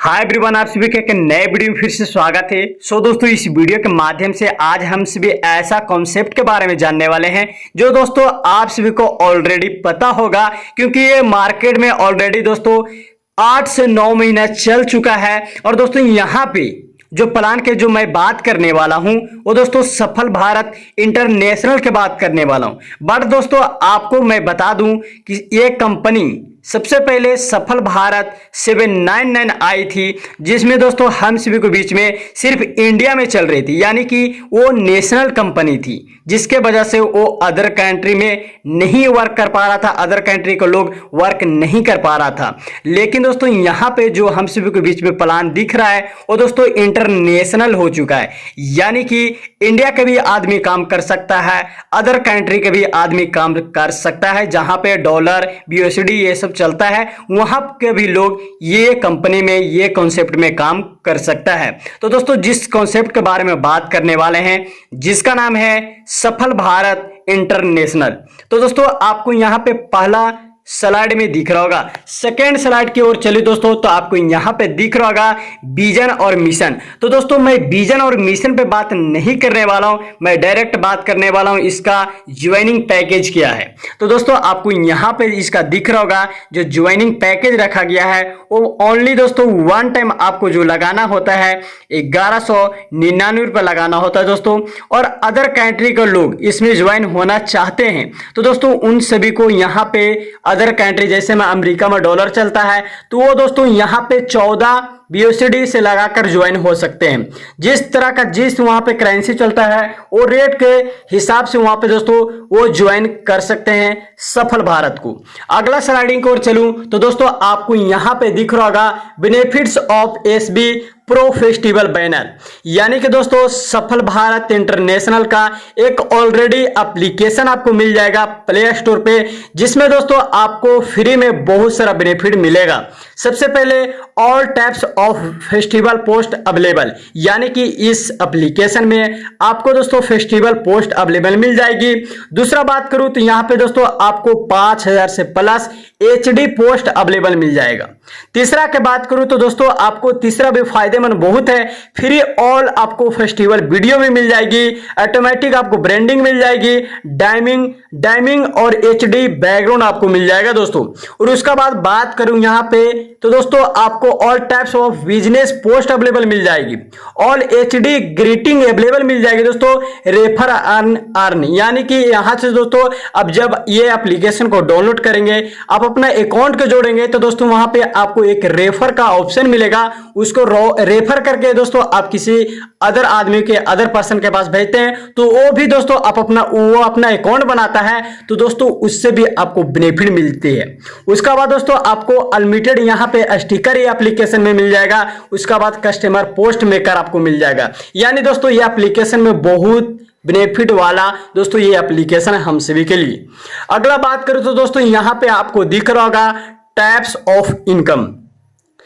Hi everyone, आप सभी का एक नए वीडियो में फिर से स्वागत है। दोस्तों, इस वीडियो के माध्यम से आज हम सभी ऐसा कॉन्सेप्ट के बारे में जानने वाले हैं जो दोस्तों आप सभी को ऑलरेडी पता होगा, क्योंकि ये मार्केट में ऑलरेडी दोस्तों 8 से 9 महीना चल चुका है। और दोस्तों यहाँ पे जो प्लान के जो मैं बात करने वाला हूं वो दोस्तों सफल भारत इंटरनेशनल के बात करने वाला हूं। बट दोस्तों आपको मैं बता दूं कि ये कंपनी सबसे पहले सफल भारत 799 आई थी, जिसमें दोस्तों हम सभी के बीच में सिर्फ इंडिया में चल रही थी, यानी कि वो नेशनल कंपनी थी, जिसके वजह से वो अदर कंट्री में नहीं वर्क कर पा रहा था, अदर कंट्री को लोग वर्क नहीं कर पा रहा था। लेकिन दोस्तों यहाँ पे जो हम सभी के बीच में प्लान दिख रहा है वो दोस्तों इंटरनेशनल हो चुका है, यानी कि इंडिया का भी आदमी काम कर सकता है, अदर कंट्री का भी आदमी काम कर सकता है। जहां पे डॉलर BUSD ये सब चलता है वहां के भी लोग ये कंपनी में ये कॉन्सेप्ट में काम कर सकता है। तो दोस्तों जिस कॉन्सेप्ट के बारे में बात करने वाले हैं, जिसका नाम है सफल भारत इंटरनेशनल, तो दोस्तों आपको यहां पे पहला स्लाइड में दिख रहा होगा। सेकेंड स्लाइड की ओर चलिए दोस्तों, तो आपको यहां पे दिख रहा होगा विजन और मिशन। तो दोस्तों मैं विजन और मिशन पे बात नहीं करने वाला हूं, मैं डायरेक्ट बात करने वाला हूं इसका ज्वाइनिंग पैकेज क्या है। तो दोस्तों आपको यहां पे इसका दिख रहा होगा जो ज्वाइनिंग पैकेज रखा गया है वो ओनली दोस्तों वन टाइम आपको जो लगाना होता है 1199 रुपये लगाना होता है दोस्तों। और अदर कंट्री के लोग इसमें ज्वाइन होना चाहते हैं तो दोस्तों उन सभी को यहाँ पे अदर कंट्री, जैसे में अमेरिका में डॉलर चलता है तो वो दोस्तों यहाँ पे 14 BUSD से लगाकर ज्वाइन हो सकते हैं। जिस तरह का जिस वहां पे करेंसी चलता है वो रेट के हिसाब से वहां पे दोस्तों वो ज्वाइन कर सकते हैं सफल भारत को। अगला स्लाइडिंग की ओर चलूं तो दोस्तों आपको यहां पे दिख रहा होगा benefits of SB pro festival banner, यानी कि दोस्तों सफल भारत इंटरनेशनल का एक ऑलरेडी एप्लीकेशन आपको मिल जाएगा प्ले स्टोर पे, जिसमें दोस्तों आपको फ्री में बहुत सारा बेनिफिट मिलेगा। सबसे पहले all types of festival post available, यानी कि इस एप्लीकेशन में आपको दोस्तों फेस्टिवल पोस्ट अवेलेबल मिल जाएगी। दूसरा बात करूं तो यहां पे दोस्तों आपको 5000 से प्लस HD पोस्ट अवेलेबल मिल जाएगा। तीसरा के बात करूं तो दोस्तों आपको तीसरा भी फायदेमंद बहुत है, फ्री ऑल आपको फेस्टिवल वीडियो भी मिल जाएगी, ऑटोमेटिक आपको ब्रांडिंग मिल जाएगी, डाइमिंग और HD बैकग्राउंड आपको मिल जाएगा दोस्तों। और उसका बाद बात करूं यहां पे तो दोस्तों आपको all types of business post available मिल जाएगी, ऑल HD ग्रीटिंग अवेलेबल मिल जाएगी दोस्तों, रेफर अर्न, यानी कि यहां से दोस्तों अब जब ये एप्लीकेशन को डाउनलोड करेंगे, आप अपना अकाउंट को जोड़ेंगे तो दोस्तों वहां पे आपको एक रेफर का ऑप्शन मिलेगा, उसको रेफर करके दोस्तों आप किसी अदर आदमी के अदर पर्सन के पास भेजते हैं तो वो भी दोस्तों आप वो अपना अकाउंट बनाता है तो दोस्तों उससे भी आपको बेनिफिट मिलती है। उसका बाद दोस्तों आपको अनलिमिटेड यहाँ पे स्टिकर ये एप्लीकेशन में मिल जाएगा। उसका बाद कस्टमर पोस्ट मेकर आपको मिल जाएगा, यानी दोस्तों ये एप्लीकेशन में बहुत बेनिफिट वाला दोस्तों ये एप्लीकेशन है हम सभी के लिए। अगला बात करूं तो दोस्तों यहां पे आपको दिख रहा होगा टाइप्स ऑफ इनकम।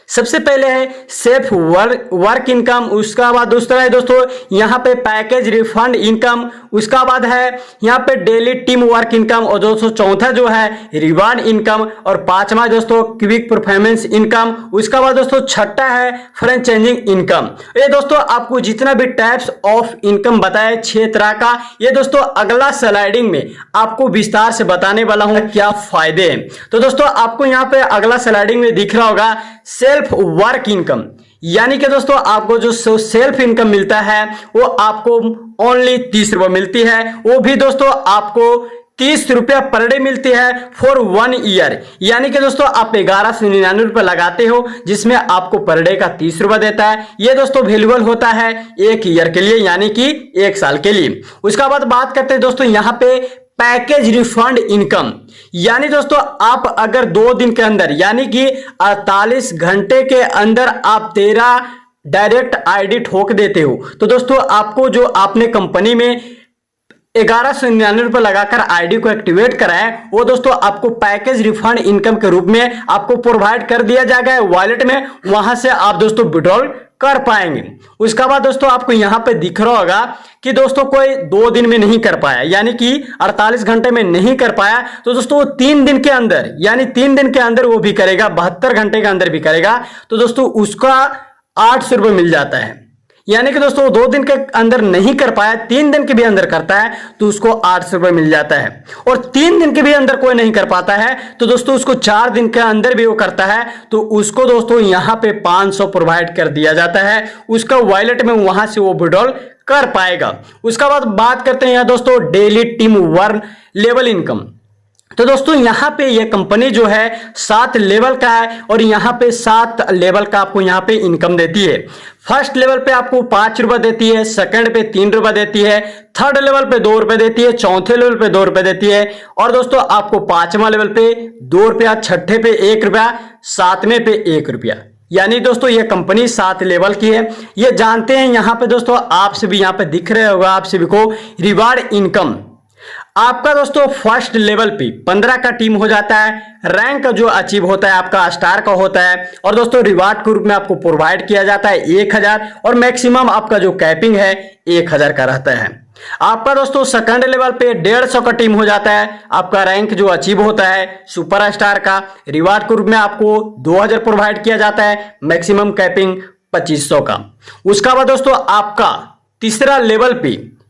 सबसे पहले है सेफ वर्क इनकम, उसका बाद दूसरा है दोस्तों यहाँ पे पैकेज रिफंड इनकम, उसका बाद है यहाँ पे डेली टीम वर्क इनकम, और दोस्तों चौथा जो है रिवार्ड इनकम, और पांचवा दोस्तों क्विक परफॉर्मेंस इनकम, उसका बाद दोस्तों छठा है फ्रेंचाइजिंग इनकम। ये दोस्तों आपको जितना भी टाइप्स ऑफ इनकम बताया 6 तरह का, ये दोस्तों अगला स्लाइडिंग में आपको विस्तार से बताने वाला हूं क्या फायदे हैं। तो दोस्तों आपको यहाँ पे अगला स्लाइडिंग में दिख रहा होगा सेल्फ वर्क इनकम, यानी कि दोस्तों आपको जो सेल्फ इनकम मिलता है वो आपको ओनली 30 रुपये मिलती है, वो भी दोस्तों आपको 30 रुपया पर डे मिलती है फॉर 1 ईयर, यानी कि दोस्तों आप 1199 रुपये लगाते हो जिसमें आपको पर डे का 30 रुपया देता है। ये दोस्तों वैल्यूएबल होता है 1 ईयर के लिए, यानी कि 1 साल के लिए। उसका बाद बात करते हैं दोस्तों यहाँ पे पैकेज रिफंड इनकम, यानी दोस्तों आप अगर 2 दिन के अंदर यानी कि 48 घंटे के अंदर आप 13 डायरेक्ट ID ठोक देते हो तो दोस्तों आपको जो आपने कंपनी में ₹1199 लगाकर आईडी को एक्टिवेट कराएं, वो दोस्तों आपको पैकेज रिफंड इनकम के रूप में आपको प्रोवाइड कर दिया जाएगा वॉलेट में, वहां से आप दोस्तों विड्रॉल कर पाएंगे। उसके बाद दोस्तों आपको यहां पे दिख रहा होगा कि दोस्तों कोई 2 दिन में नहीं कर पाया, यानी कि 48 घंटे में नहीं कर पाया, तो दोस्तों 3 दिन के अंदर, यानी 3 दिन के अंदर वो भी करेगा, 72 घंटे के अंदर भी करेगा, तो दोस्तों उसका 800 रुपये मिल जाता है। यानी कि दोस्तों 2 दिन के अंदर नहीं कर पाया, 3 दिन के भी अंदर करता है तो उसको 800 रुपये मिल जाता है। और 3 दिन के भी अंदर कोई नहीं कर पाता है तो दोस्तों उसको 4 दिन के अंदर भी वो करता है तो उसको दोस्तों यहां पे 500 प्रोवाइड कर दिया जाता है, उसका वॉलेट में, वहां से वो विड्रॉल कर पाएगा। उसके बाद बात करते हैं यहाँ दोस्तों daily team work level income. तो दोस्तों यहां पे ये कंपनी जो है 7 लेवल का है और यहां पे 7 लेवल का आपको यहां पे इनकम देती है। फर्स्ट लेवल पे आपको 5 रुपए देती है, सेकंड पे 3 रुपए देती है, थर्ड लेवल पे 2 रुपए देती है, चौथे लेवल पे 2 रुपए देती है और दोस्तों आपको 5वां लेवल पे 2 रुपया, छठे पे 1 रुपया, 7वें पे 1 रुपया। यानी दोस्तों ये कंपनी 7 लेवल की है। ये जानते हैं यहां पे दोस्तों आप सभी यहां पे दिख रहे होगा आप सभी को रिवार्ड इनकम। आपका दोस्तों फर्स्ट लेवल पे 15 का टीम हो जाता है, रैंक जो अचीव होता है आपका स्टार का होता है और दोस्तों रिवार्ड के रूप में आपको प्रोवाइड किया जाता है 1000 और मैक्सिमम आपका जो कैपिंग है 1000 का रहता है। आपका दोस्तों सेकंड लेवल पे 150 का टीम हो जाता है, आपका रैंक जो अचीव होता है सुपर स्टार का, रिवार्ड के रूप में आपको 2000 प्रोवाइड किया जाता है, मैक्सिमम कैपिंग 2500 का। उसका बाद दोस्तों आपका तीसरा लेवल पे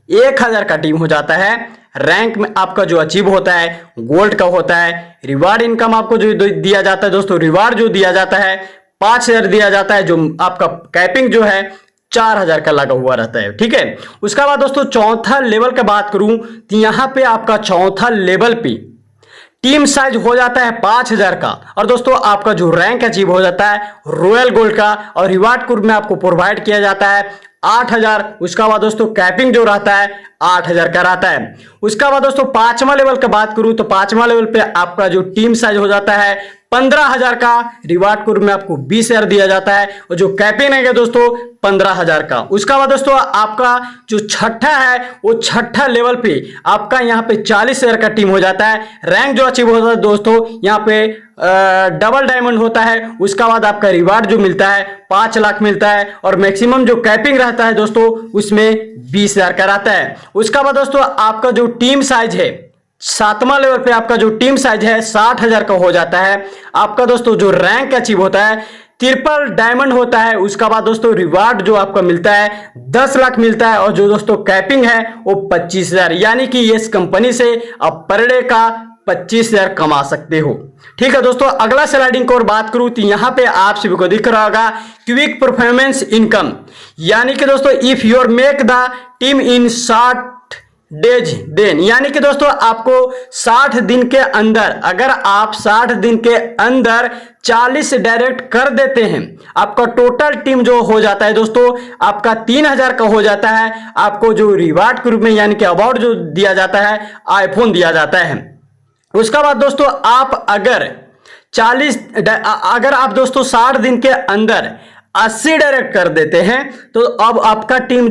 1000 का टीम हो जाता है, रैंक में आपका जो अचीव होता है गोल्ड का होता है, रिवार्ड इनकम आपको जो दिया जाता है दोस्तों, रिवार्ड जो दिया जाता है 5000 दिया जाता है, जो आपका कैपिंग जो है 4000 का लगा हुआ रहता है। ठीक है, उसके बाद दोस्तों चौथा लेवल की बात करूं तो यहां पे आपका चौथा लेवल पे टीम साइज हो जाता है 5000 का और दोस्तों आपका जो रैंक अचीव हो जाता है रॉयल गोल्ड का और रिवार्ड के रूप में आपको प्रोवाइड किया जाता है 8000। उसका बाद दोस्तों कैपिंग जो रहता है 8000 का रहता है। उसका बाद दोस्तों 5वां लेवल की बात करूं तो 5वां लेवल पे आपका जो टीम साइज हो जाता है 15000 का, रिवार्ड के रूप में आपको 20000 दिया जाता है और जो कैपिंग है दोस्तों 15000 का। उसका बाद दोस्तों आपका जो छठा है वो छठा लेवल पे आपका यहाँ पे 40000 का टीम हो जाता है, रैंक जो अचीव होता है दोस्तों यहाँ पे डबल डायमंड होता है। उसका बाद आपका रिवार्ड जो मिलता है 5 लाख मिलता है और मैक्सिमम जो कैपिंग रहता है दोस्तों उसमें 20000 का रहता है। उसका बाद दोस्तों आपका जो टीम साइज है 7वां लेवल पे आपका जो टीम साइज है 60000 का हो जाता है। आपका दोस्तों जो रैंक अचीव होता है ट्रिपल डायमंड होता है। उसका बाद दोस्तों रिवार्ड जो आपका मिलता है 10 लाख मिलता है और जो दोस्तों कैपिंग है वो 25000, यानी कि इस कंपनी से आप पर डे का 25000 कमा सकते हो। ठीक है दोस्तों, अगला स्लाइडिंग को और बात करूं तो यहां पे आप सभी को दिख रहा होगा क्विक परफॉर्मेंस इनकम, यानी कि दोस्तों if your make the team in 60 days then, यानी कि दोस्तों आपको 60 दिन के अंदर, अगर आप 60 दिन के अंदर 40 डायरेक्ट कर देते हैं आपका टोटल टीम जो हो जाता है दोस्तों आपका 3000 का हो जाता है। आपको जो रिवार्ड के रूप में यानी कि अवार्ड जो दिया जाता है आईफोन दिया जाता है। उसका बाद दोस्तों आप अगर आप दोस्तों 60 दिन के अंदर 80 डायरेक्ट कर देते हैं तो अब आपका टीम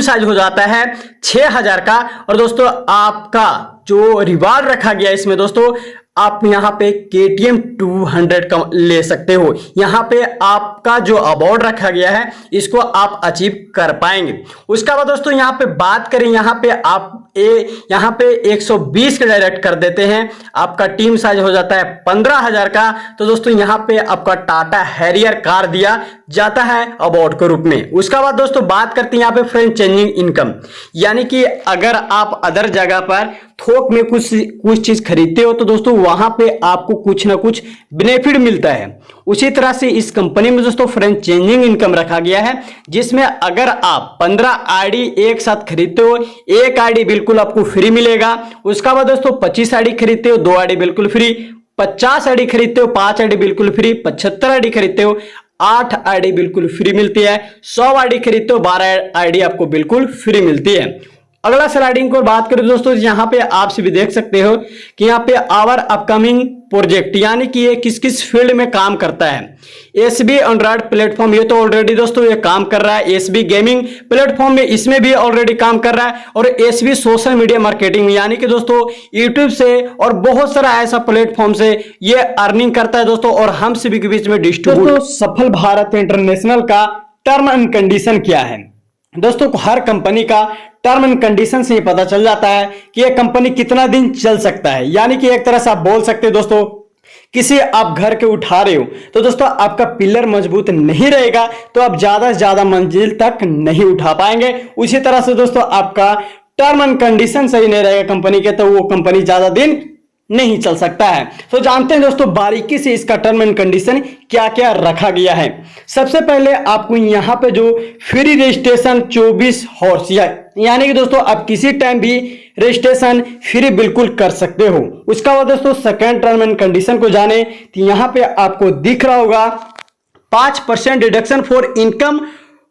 साइज हो जाता है 6000 का और दोस्तों आपका जो रिवार्ड रखा गया इसमें दोस्तों आप यहां पे KTM 200 का ले सकते हो। यहां पे आपका जो अवार्ड रखा गया है इसको आप अचीव कर पाएंगे। उसके बाद दोस्तों यहां पे बात करें, यहां पे आप यहां पे 120 के डायरेक्ट कर देते हैं, आपका टीम साइज हो जाता है 15000 का। तो दोस्तों यहां पे आपका टाटा हैरियर कार दिया जाता है अवार्ड के रूप में। उसके बाद दोस्तों बात करते हैं यहां पे फ्रेंड चेंजिंग इनकम, यानी कि अगर आप अदर जगह पर थोक में कुछ चीज खरीदते हो तो दोस्तों वहां पे आपको कुछ ना कुछ बेनिफिट मिलता है। उसी तरह से इस कंपनी में दोस्तों फ्रेंड चेंजिंग इनकम रखा गया है, जिसमें अगर आप 15 आईडी एक साथ खरीदते हो, एक आईडी बिल्कुल आपको फ्री मिलेगा। उसका बाद दोस्तों 25 आईडी खरीदते हो 2 आईडी बिल्कुल फ्री, 50 आईडी खरीदते हो 5 आईडी बिल्कुल फ्री, 75 आईडी खरीदते हो 8 आईडी बिल्कुल फ्री मिलती है, 100 आईडी खरीदते हो 12 आईडी आपको बिल्कुल फ्री मिलती है। अगला स्लाइडिंग को बात करें दोस्तों, यहाँ पे आप सभी देख सकते हो कि यहाँ पे आवर अपकमिंग प्रोजेक्ट, यानी कि ये किस किस फील्ड में काम करता है। एसबी एंड्रॉइड प्लेटफॉर्म, ये तो ऑलरेडी दोस्तों ये काम कर रहा है। एसबी गेमिंग प्लेटफॉर्म में इसमें भी ऑलरेडी काम कर रहा है। और एसबी सोशल मीडिया मार्केटिंग में, यानी कि दोस्तों यूट्यूब से और बहुत सारा ऐसा प्लेटफॉर्म से ये अर्निंग करता है दोस्तों, और हम सभी के बीच में डिस्ट्रीब्यूट। सफल भारत इंटरनेशनल का टर्म एंड कंडीशन क्या है दोस्तों? हर कंपनी का टर्म एंड कंडीशन से ही पता चल जाता है कि यह कंपनी कितना दिन चल सकता है। यानी कि एक तरह से आप बोल सकते हैं दोस्तों, किसी आप घर के उठा रहे हो तो दोस्तों आपका पिलर मजबूत नहीं रहेगा तो आप ज्यादा से ज्यादा मंजिल तक नहीं उठा पाएंगे। उसी तरह से दोस्तों आपका टर्म एंड कंडीशन सही नहीं रहेगा कंपनी के, तो वो कंपनी ज्यादा दिन नहीं चल सकता है। तो जानते हैं दोस्तों बारीकी से इसका टर्म एंड कंडीशन क्या क्या रखा गया है। सबसे पहले आपको यहाँ पे जो फ्री रजिस्ट्रेशन 24 हॉर्स, यानी कि दोस्तों आप किसी टाइम भी रजिस्ट्रेशन फ्री बिल्कुल कर सकते हो। उसका बाद दोस्तों सेकेंड टर्म एंड कंडीशन को जाने तो यहाँ पे आपको दिख रहा होगा 5% deduction for income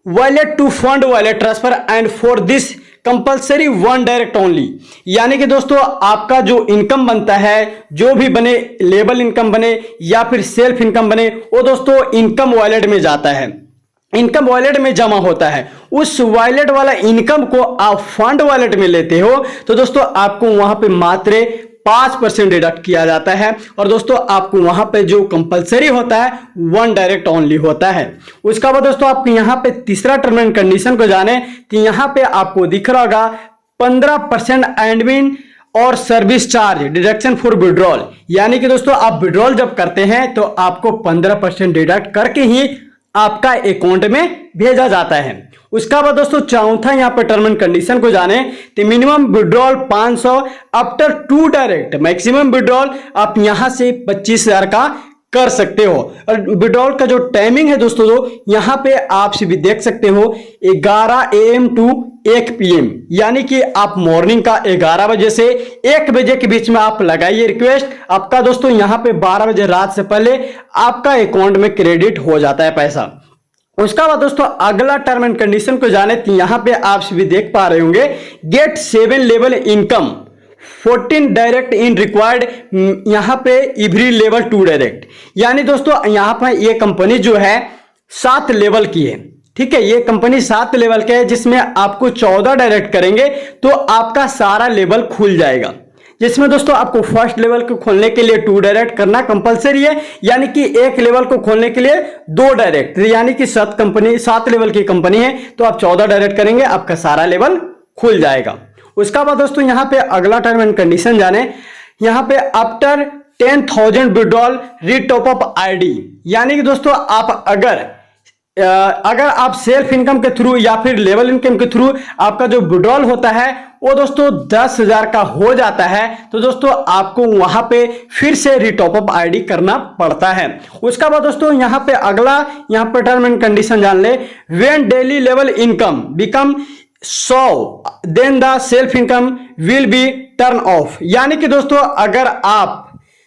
wallet to fund wallet transfer and for this compulsory one direct only. यानी कि दोस्तों आपका जो इनकम बनता है, जो भी बने, लेबल इनकम बने या फिर सेल्फ इनकम बने, वो दोस्तों इनकम वॉलेट में जाता है, इनकम वॉलेट में जमा होता है। उस वॉलेट वाला इनकम को आप फंड वॉलेट में लेते हो तो दोस्तों आपको वहां पे मात्र 5% डिडक्ट किया जाता है। और दोस्तों आपको वहां पे जो कंपलसरी होता है वन डायरेक्ट ओनली होता है। उसका बाद दोस्तों आपको यहाँ पे तीसरा टर्म एंड कंडीशन को जाने कि यहाँ पे आपको दिख रहा होगा 15% एडमिन और service charge deduction for withdrawal. यानी कि दोस्तों आप विड्रॉल जब करते हैं तो आपको 15% डिडक्ट करके ही आपका अकाउंट में भेजा जाता है। उसका बाद दोस्तों चौथा यहाँ पे टर्म एंड कंडीशन को जाने तो minimum withdrawal 500 after 2 direct, maximum withdrawal आप यहां से 25,000 का कर सकते हो। और विड्रॉल का जो टाइमिंग है दोस्तों यहाँ पे आप भी देख सकते हो 11 AM टू 1 PM, यानी कि आप मॉर्निंग का 11 बजे से 1 बजे के बीच में आप लगाइए रिक्वेस्ट। आपका दोस्तों यहाँ पे 12 बजे रात से पहले आपका अकाउंट में क्रेडिट हो जाता है पैसा। उसका बाद दोस्तों अगला टर्म एंड कंडीशन को जाने तो यहाँ पे आप भी देख पा रहे होंगे गेट 7 लेवल इनकम 14 डायरेक्ट इन रिक्वायर्ड, यहाँ पे एवरी लेवल 2 डायरेक्ट। यानी दोस्तों यहाँ पर ये कंपनी जो है 7 लेवल की है, ठीक है। ये कंपनी 7 लेवल के है जिसमें आपको 14 डायरेक्ट करेंगे तो आपका सारा लेवल खुल जाएगा। जिसमें दोस्तों आपको फर्स्ट लेवल को खोलने के लिए 2 डायरेक्ट करना कंपलसरी है, यानी कि एक लेवल को खोलने के लिए 2 डायरेक्ट, यानी कि 7 लेवल की कंपनी है तो आप 14 डायरेक्ट करेंगे, आपका सारा लेवल खुल जाएगा। उसका बाद दोस्तों यहाँ पे अगला टर्म एंड कंडीशन जाने, यहाँ पे आफ्टर 10,000 विड्रॉल रीटॉप अप आईडी। यानी कि दोस्तों आप अगर आप सेल्फ इनकम के थ्रू या फिर लेवल इनकम के थ्रू आपका जो विड्रॉल होता है वो दोस्तों 10,000 का हो जाता है तो दोस्तों आपको वहां पे फिर से रिटॉप अप आईडी करना पड़ता है। उसका बाद दोस्तों यहाँ पे अगला यहाँ पे टर्म एंड कंडीशन जान ले, when daily level income become 100 then the self income will be turn off. यानी कि दोस्तों अगर आप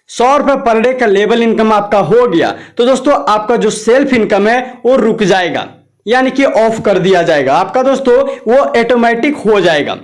100 रुपए पर डे का लेवल इनकम आपका हो गया तो दोस्तों आपका जो सेल्फ इनकम है वो रुक जाएगा, यानी कि ऑफ कर दिया जाएगा आपका दोस्तों, वो ऑटोमेटिक हो जाएगा।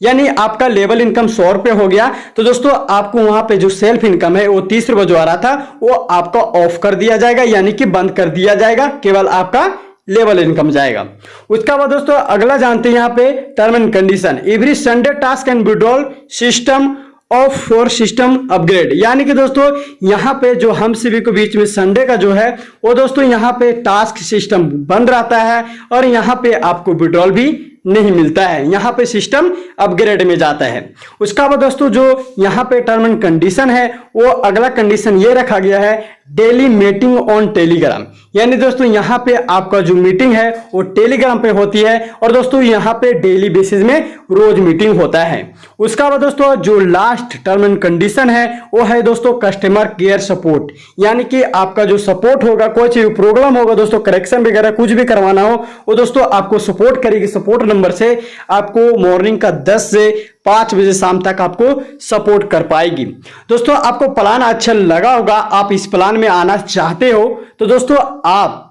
यानी आपका लेवल इनकम 100 रुपए हो गया तो दोस्तों आपको वहां पे जो सेल्फ इनकम है वो 30 रुपए जो आ रहा था वो आपका ऑफ कर दिया जाएगा, यानी कि बंद कर दिया जाएगा, केवल आपका लेवल इनकम जाएगा। उसका बाद दोस्तों अगला जानते हैं यहाँ पे term and condition, every Sunday task and withdrawal system of for system upgrade. यानी कि दोस्तों यहाँ पे जो हम सभी को बीच में संडे का जो है वो दोस्तों यहाँ पे टास्क सिस्टम बंद रहता है और यहाँ पे आपको विड्रॉल भी नहीं मिलता है, यहाँ पे सिस्टम अपग्रेड में जाता है। उसका बाद दोस्तों जो यहाँ पे टर्म एंड कंडीशन है वो अगला कंडीशन ये रखा गया है, डेली मीटिंग ऑन टेलीग्राम। यानी दोस्तों यहाँ पे आपका जो मीटिंग है वो टेलीग्राम पे होती है और दोस्तों यहाँ पे डेली बेसिस में रोज मीटिंग होता है। उसका बाद दोस्तों जो लास्ट टर्म एंड कंडीशन है वो है दोस्तों कस्टमर केयर सपोर्ट। यानी कि आपका जो सपोर्ट होगा, कोई चीज प्रॉब्लम होगा दोस्तों, करेक्शन वगैरह कुछ भी करवाना हो वो दोस्तों आपको सपोर्ट करेगी। सपोर्ट नंबर से आपको मॉर्निंग का 10 से 5 बजे शाम तक आपको सपोर्ट कर पाएगी। दोस्तों आपको प्लान अच्छा लगा होगा, आप इस प्लान में आना चाहते हो तो दोस्तों आप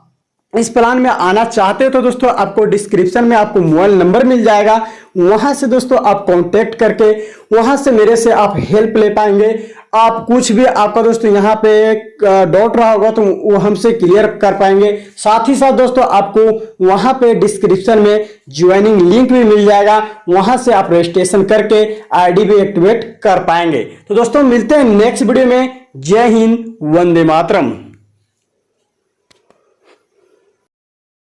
इस प्लान में आना चाहते हो तो दोस्तों आपको डिस्क्रिप्शन में आपको मोबाइल नंबर मिल जाएगा, वहां से दोस्तों आप कांटेक्ट करके वहां से मेरे से आप हेल्प ले पाएंगे। आप कुछ भी आपका दोस्तों यहाँ पे डाउट रहा होगा तो वो हमसे क्लियर कर पाएंगे। साथ ही साथ दोस्तों आपको वहां पे डिस्क्रिप्शन में ज्वाइनिंग लिंक भी मिल जाएगा, वहां से आप रजिस्ट्रेशन करके आईडी भी एक्टिवेट कर पाएंगे। तो दोस्तों मिलते हैं नेक्स्ट वीडियो में। जय हिंद, वंदे मातरम।